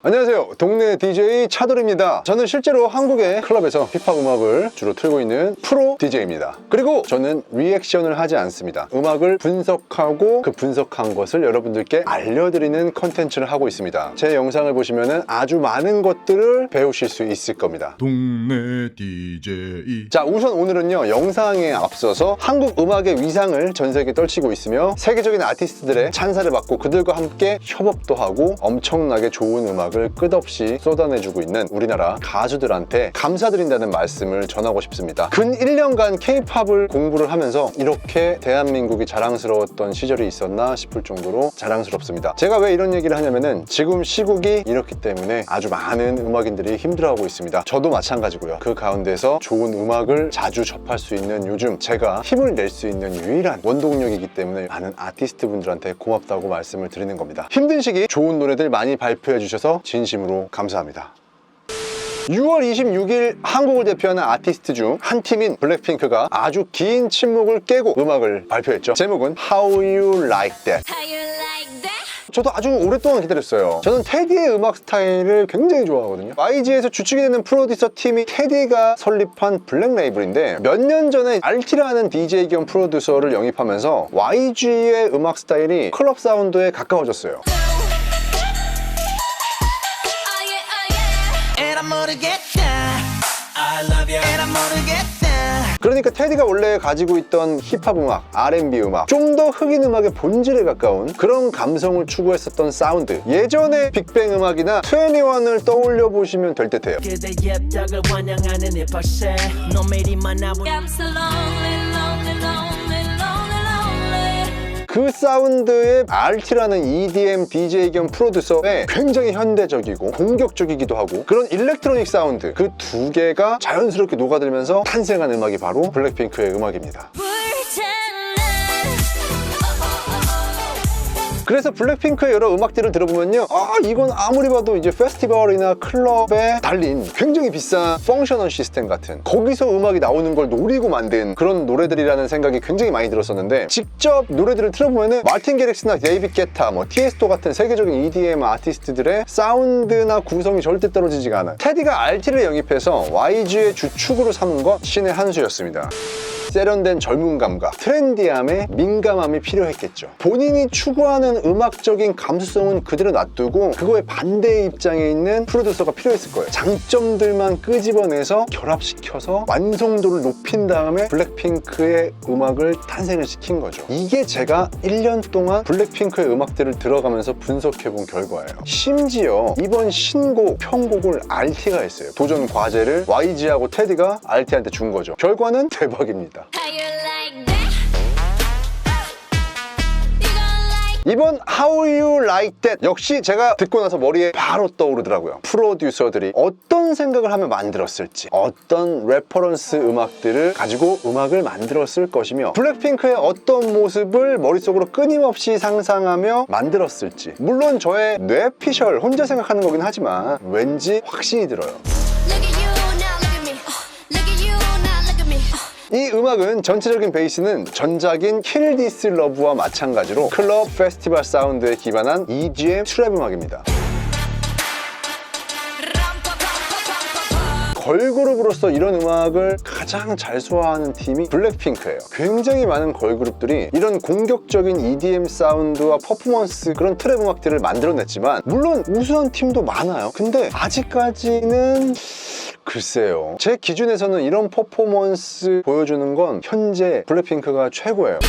안녕하세요, 동네 DJ 차돌입니다. 저는 실제로 한국의 클럽에서 힙합 음악을 주로 틀고 있는 프로 DJ입니다. 그리고 저는 리액션을 하지 않습니다. 음악을 분석하고 그 분석한 것을 여러분들께 알려드리는 컨텐츠를 하고 있습니다. 제 영상을 보시면 아주 많은 것들을 배우실 수 있을 겁니다. 동네 DJ. 자, 우선 오늘은요, 영상에 앞서서 한국 음악의 위상을 전 세계에 떨치고 있으며 세계적인 아티스트들의 찬사를 받고 그들과 함께 협업도 하고 엄청나게 좋은 음악을 끝없이 쏟아내주고 있는 우리나라 가수들한테 감사드린다는 말씀을 전하고 싶습니다. 근 1년간 K-팝을 공부를 하면서 이렇게 대한민국이 자랑스러웠던 시절이 있었나 싶을 정도로 자랑스럽습니다. 제가 왜 이런 얘기를 하냐면은 지금 시국이 이렇기 때문에 아주 많은 음악인들이 힘들어하고 있습니다. 저도 마찬가지고요. 그 가운데서 좋은 음악을 자주 접할 수 있는 요즘 제가 힘을 낼 수 있는 유일한 원동력이기 때문에 많은 아티스트 분들한테 고맙다고 말씀을 드리는 겁니다. 힘든 시기 좋은 노래들 많이 발표해 주셔서 진심으로 감사합니다. 6월 26일 한국을 대표하는 아티스트 중 한 팀인 블랙핑크가 아주 긴 침묵을 깨고 음악을 발표했죠. 제목은 How You Like That. 저도 아주 오랫동안 기다렸어요. 저는 테디의 음악 스타일을 굉장히 좋아하거든요. YG에서 주축이 되는 프로듀서 팀이 테디가 설립한 블랙 레이블인데 몇 년 전에 RT라는 DJ 겸 프로듀서를 영입하면서 YG의 음악 스타일이 클럽 사운드에 가까워졌어요. 그러니까 테디가 원래 가지고 있던 힙합 음악, R&B 음악, 좀 더 흑인 음악의 본질에 가까운 그런 감성을 추구했었던 사운드, 예전의 빅뱅 음악이나 21을 떠올려 보시면 될 듯해요. 그 사운드의 RT라는 EDM DJ 겸 프로듀서의 굉장히 현대적이고 공격적이기도 하고 그런 일렉트로닉 사운드, 그 두 개가 자연스럽게 녹아들면서 탄생한 음악이 바로 블랙핑크의 음악입니다. 그래서 블랙핑크의 여러 음악들을 들어보면요, 이건 아무리 봐도 이제 페스티벌이나 클럽에 달린 굉장히 비싼 펑셔널 시스템 같은, 거기서 음악이 나오는 걸 노리고 만든 그런 노래들이라는 생각이 굉장히 많이 들었었는데, 직접 노래들을 틀어보면은 마틴 게릭스나 데이빗 게타, 티에스토 같은 세계적인 EDM 아티스트들의 사운드나 구성이 절대 떨어지지가 않아요. 테디가 RT를 영입해서 YG의 주축으로 삼은 것 신의 한 수였습니다. 세련된 젊은 감각, 트렌디함에 민감함이 필요했겠죠. 본인이 추구하는 음악적인 감수성은 그대로 놔두고 그거에 반대의 입장에 있는 프로듀서가 필요했을 거예요. 장점들만 끄집어내서 결합시켜서 완성도를 높인 다음에 블랙핑크의 음악을 탄생을 시킨 거죠. 이게 제가 1년 동안 블랙핑크의 음악들을 들어가면서 분석해본 결과예요. 심지어 이번 신곡, 편곡을 RT가 했어요. 도전 과제를 YG하고 테디가 RT한테 준 거죠. 결과는 대박입니다. 이번 How You Like That 역시 제가 듣고 나서 머리에 바로 떠오르더라고요. 프로듀서들이 어떤 생각을 하며 만들었을지, 어떤 레퍼런스 음악들을 가지고 음악을 만들었을 것이며 블랙핑크의 어떤 모습을 머릿속으로 끊임없이 상상하며 만들었을지. 물론 저의 뇌피셜 혼자 생각하는 거긴 하지만 왠지 확신이 들어요. 이 음악은 전체적인 베이스는 전작인 Kill This Love와 마찬가지로 클럽 페스티벌 사운드에 기반한 EDM 트랩 음악입니다. 걸그룹으로서 이런 음악을 가장 잘 소화하는 팀이 블랙핑크예요. 굉장히 많은 걸그룹들이 이런 공격적인 EDM 사운드와 퍼포먼스, 그런 트랩 음악들을 만들어냈지만 물론 우수한 팀도 많아요. 근데 아직까지는 글쎄요, 제 기준에서는 이런 퍼포먼스 보여주는 건 현재 블랙핑크가 최고예요.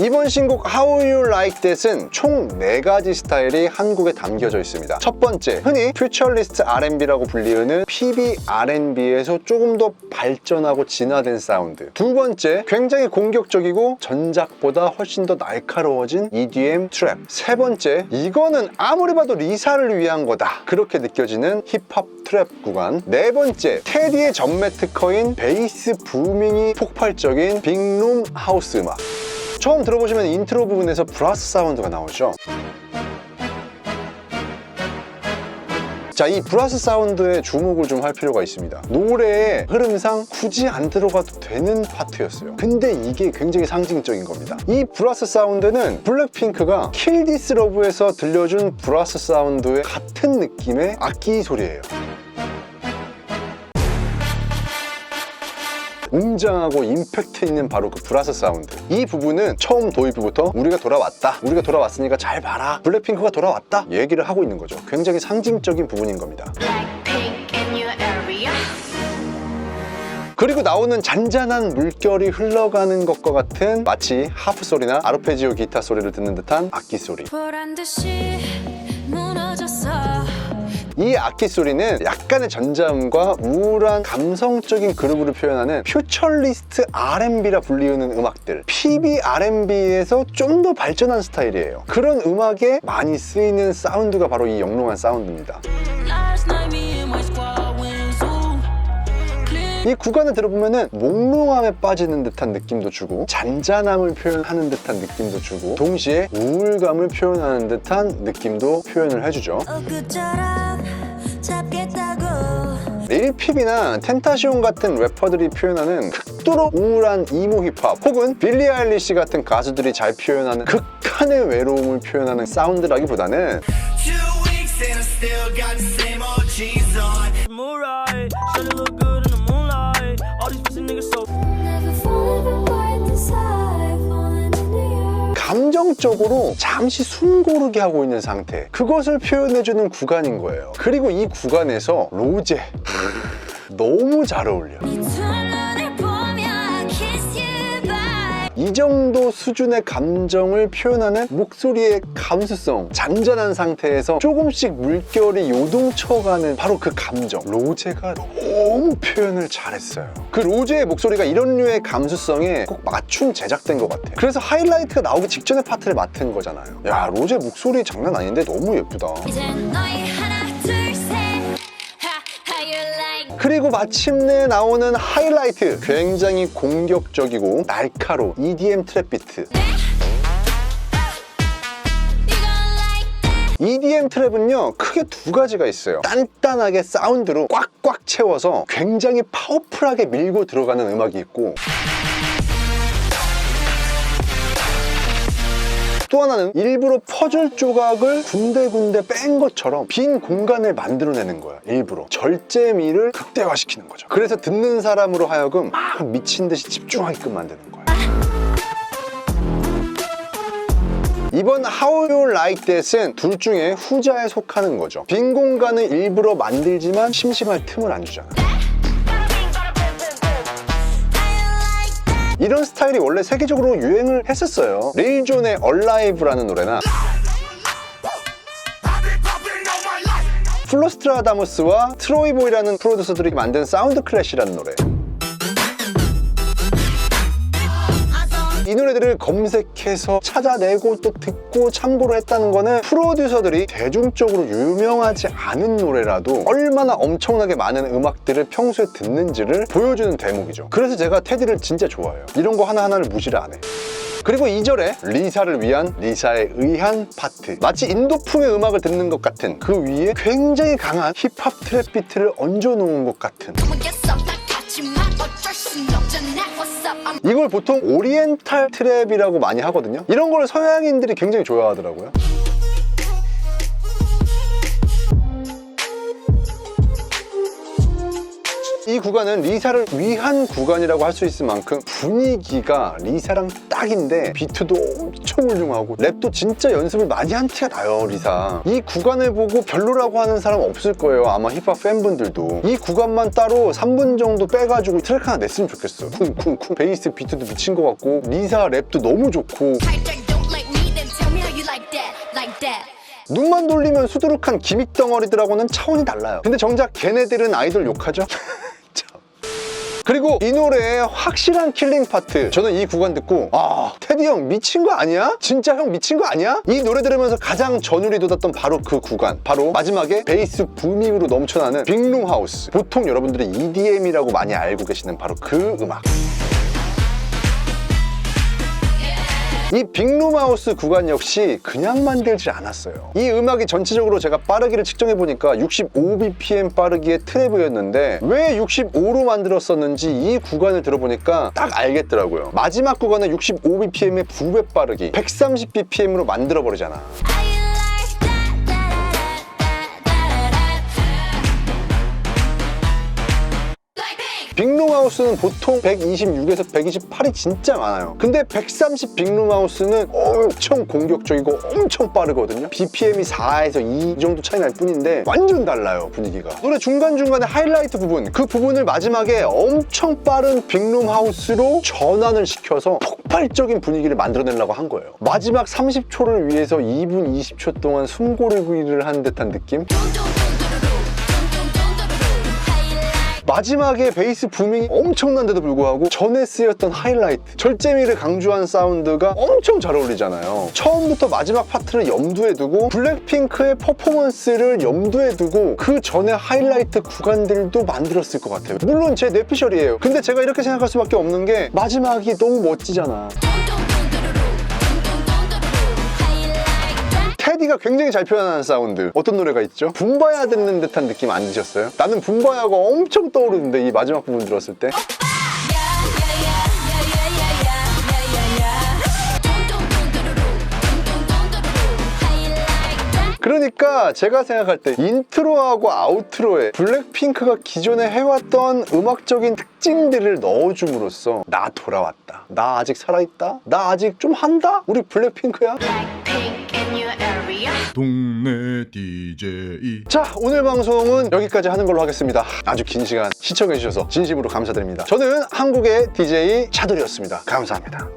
이번 신곡 How You Like That은 총 4가지 스타일이 한국에 담겨져 있습니다. 첫 번째, 흔히 퓨처리스트 R&B라고 불리우는 PB R&B에서 조금 더 발전하고 진화된 사운드. 두 번째, 굉장히 공격적이고 전작보다 훨씬 더 날카로워진 EDM 트랩. 세 번째, 이거는 아무리 봐도 리사를 위한 거다, 그렇게 느껴지는 힙합 트랩 구간. 네 번째, 테디의 전매 특허인 베이스 부밍이 폭발적인 빅룸 하우스 음악. 처음 들어보시면 인트로 부분에서 브라스 사운드가 나오죠. 자, 이 브라스 사운드에 주목을 좀 할 필요가 있습니다. 노래의 흐름상 굳이 안 들어가도 되는 파트였어요. 근데 이게 굉장히 상징적인 겁니다. 이 브라스 사운드는 블랙핑크가 Kill This Love에서 들려준 브라스 사운드의 같은 느낌의 악기 소리예요. 웅장하고 임팩트 있는 바로 그 브라스 사운드. 이 부분은 처음 도입부부터 우리가 돌아왔다, 우리가 돌아왔으니까 잘 봐라, 블랙핑크가 돌아왔다 얘기를 하고 있는 거죠. 굉장히 상징적인 부분인 겁니다. 그리고 나오는 잔잔한 물결이 흘러가는 것과 같은 마치 하프 소리나 아르페지오 기타 소리를 듣는 듯한 악기 소리. 이 악기 소리는 약간의 전자음과 우울한 감성적인 그루브를 표현하는 퓨처리스트 R&B라 불리우는 음악들, PB R&B에서 좀 더 발전한 스타일이에요. 그런 음악에 많이 쓰이는 사운드가 바로 이 영롱한 사운드입니다. 이 구간을 들어보면은 몽롱함에 빠지는 듯한 느낌도 주고 잔잔함을 표현하는 듯한 느낌도 주고 동시에 우울감을 표현하는 듯한 느낌도 표현을 해주죠. 릴 핍이나 텐타시온 같은 래퍼들이 표현하는 극도로 우울한 이모 힙합 혹은 빌리 아일리시 같은 가수들이 잘 표현하는 극한의 외로움을 표현하는 사운드라기보다는 감정적으로 잠시 숨 고르게 하고 있는 상태, 그것을 표현해주는 구간인 거예요. 그리고 이 구간에서 로제 너무 잘 어울려. 이 정도 수준의 감정을 표현하는 목소리의 감수성, 잔잔한 상태에서 조금씩 물결이 요동쳐가는 바로 그 감정, 로제가 너무 표현을 잘했어요. 그 로제의 목소리가 이런 류의 감수성에 꼭 맞춤 제작된 것 같아요. 그래서 하이라이트가 나오기 직전의 파트를 맡은 거잖아요. 야, 로제 목소리 장난 아닌데 너무 예쁘다. 그리고 마침내 나오는 하이라이트, 굉장히 공격적이고 날카로운 EDM 트랩 비트. EDM 트랩은요 크게 두 가지가 있어요. 단단하게 사운드로 꽉꽉 채워서 굉장히 파워풀하게 밀고 들어가는 음악이 있고, 또 하나는 일부러 퍼즐 조각을 군데군데 뺀 것처럼 빈 공간을 만들어내는 거야. 일부러 절제미를 극대화시키는 거죠. 그래서 듣는 사람으로 하여금 막 미친 듯이 집중하게끔 만드는 거야. 이번 How You Like That은 둘 중에 후자에 속하는 거죠. 빈 공간을 일부러 만들지만 심심할 틈을 안 주잖아. 이런 스타일이 원래 세계적으로 유행을 했었어요. 레일 존의 Alive라는 노래나 플로스트라다무스와 트로이 보이라는 프로듀서들이 만든 사운드 클래시라는 노래. 이 노래들을 검색해서 찾아내고 또 듣고 참고로 했다는 거는 프로듀서들이 대중적으로 유명하지 않은 노래라도 얼마나 엄청나게 많은 음악들을 평소에 듣는지를 보여주는 대목이죠. 그래서 제가 테디를 진짜 좋아해요. 이런 거 하나하나를 무시를 안 해. 그리고 2절에 리사를 위한 리사에 의한 파트, 마치 인도풍의 음악을 듣는 것 같은 그 위에 굉장히 강한 힙합 트랩 비트를 얹어놓은 것 같은, 이걸 보통 오리엔탈 트랩이라고 많이 하거든요. 이런 걸 서양인들이 굉장히 좋아하더라고요. 이 구간은 리사를 위한 구간이라고 할 수 있을 만큼 분위기가 리사랑 딱인데 비트도 엄청 훌륭하고 랩도 진짜 연습을 많이 한 티가 나요. 리사 이 구간을 보고 별로라고 하는 사람 없을 거예요. 아마 힙합 팬분들도. 이 구간만 따로 3분 정도 빼가지고 트랙 하나 냈으면 좋겠어요. 쿵쿵쿵 베이스 비트도 미친 것 같고 리사 랩도 너무 좋고, 눈만 돌리면 수두룩한 기믹 덩어리들하고는 차원이 달라요. 근데 정작 걔네들은 아이돌 욕하죠? 그리고 이 노래의 확실한 킬링 파트, 저는 이 구간 듣고 아, 테디 형 미친 거 아니야? 진짜 형 미친 거 아니야? 이 노래 들으면서 가장 전율이 돋았던 바로 그 구간, 바로 마지막에 베이스 부밍으로 넘쳐나는 빅룸 하우스. 보통 여러분들이 EDM이라고 많이 알고 계시는 바로 그 음악. 이 빅룸하우스 구간 역시 그냥 만들지 않았어요. 이 음악이 전체적으로 제가 빠르기를 측정해보니까 65bpm 빠르기의 트래브였는데 왜 65로 만들었었는지 이 구간을 들어보니까 딱 알겠더라고요. 마지막 구간은 65bpm의 2배 빠르기 130bpm으로 만들어버리잖아. 빅룸하우스는 보통 126에서 128이 진짜 많아요. 근데 130 빅룸하우스는 엄청 공격적이고 엄청 빠르거든요. BPM이 4에서 2 정도 차이 날 뿐인데 완전 달라요, 분위기가. 노래 중간중간에 하이라이트 부분, 그 부분을 마지막에 엄청 빠른 빅룸하우스로 전환을 시켜서 폭발적인 분위기를 만들어내려고 한 거예요. 마지막 30초를 위해서 2분 20초 동안 숨고르기를 한 듯한 느낌? 마지막에 베이스 부밍이 엄청난데도 불구하고 전에 쓰였던 하이라이트, 절제미를 강조한 사운드가 엄청 잘 어울리잖아요. 처음부터 마지막 파트를 염두에 두고 블랙핑크의 퍼포먼스를 염두에 두고 그 전에 하이라이트 구간들도 만들었을 것 같아요. 물론 제 뇌피셜이에요. 근데 제가 이렇게 생각할 수밖에 없는 게 마지막이 너무 멋지잖아. 테디가 굉장히 잘 표현하는 사운드, 어떤 노래가 있죠? 붐바야 듣는 듯한 느낌 안 드셨어요? 나는 붐바야가 엄청 떠오르는데 이 마지막 부분 들었을 때 그러니까 제가 생각할 때 인트로하고 아우트로에 블랙핑크가 기존에 해왔던 음악적인 특징들을 넣어줌으로써 나 돌아왔다, 나 아직 살아있다, 나 아직 좀 한다, 우리 블랙핑크야. 동네 DJ. 자, 오늘 방송은 여기까지 하는 걸로 하겠습니다. 아주 긴 시간 시청해주셔서 진심으로 감사드립니다. 저는 한국의 DJ 차돌이었습니다. 감사합니다.